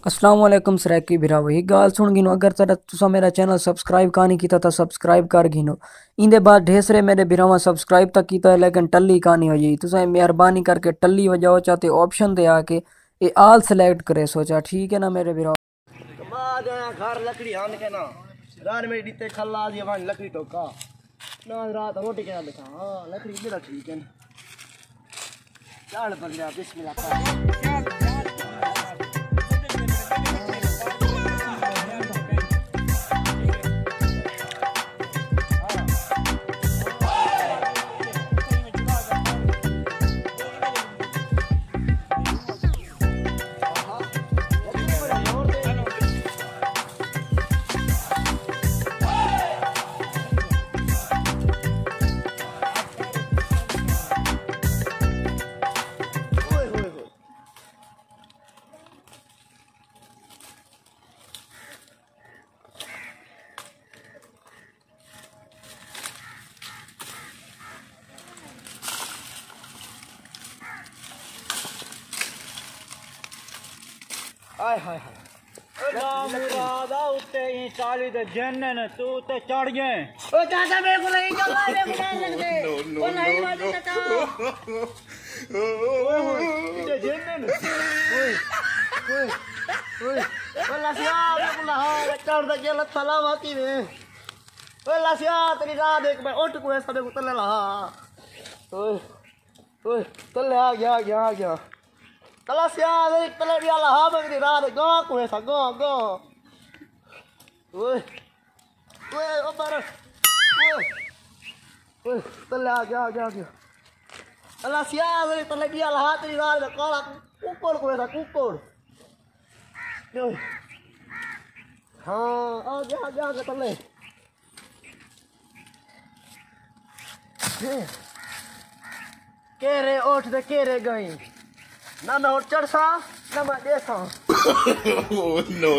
अस्सलाम वालेकुम सराकी भिरा वही गाल सुन गिनो। अगर तेरा तुसा मेरा चैनल सब्सक्राइब कहानी किया तो सब्सक्राइब कर गिनो। इंदे बाद ढेसरे मेरे भिरावा सब्सक्राइब तक किया है लेकिन टल्ली कहानी हो जी। तुसा मेहरबानी करके टल्ली वजाओ चाहते ऑप्शन दे आके ये आल सेलेक्ट करे सोचा, ठीक है ना मेरे भिरा। घर लकड़ी हान के ना रात में डीते खल्ला दिया वन लकड़ी टोका ना रात रोटी के ना देखा। हां लकड़ी मेरा ठीक है चाल पर गया बिस्मिल्लाह। हाय हाय हाय ना मुरादा उत्ते ही चाली दे जन्नन तू ते चढ़ गए। ओ चाचा मेरे को नहीं चलना है, मेरे को नहीं लगते ओ नहीं मालूम चाचा ते जन्नन ओए ओए ओ लसिया मेरे को लहा चढ़ दे के लथला वाकी में ओ लसिया तेरी रात एक बार उठ को ऐसा मेरे को तले लहा ओए ओए तले आ गया Talasia dari televisi lah, begini rada gak kue sago gak. Woi, apa? Woi, telah. Talasia dari televisi lah, dari rada kolak ukur kue sago ukur. Woi, हाँ जा तले केरे उठ दे केरे गई ना मैं और चढ़ सा ना मैं दे सा no.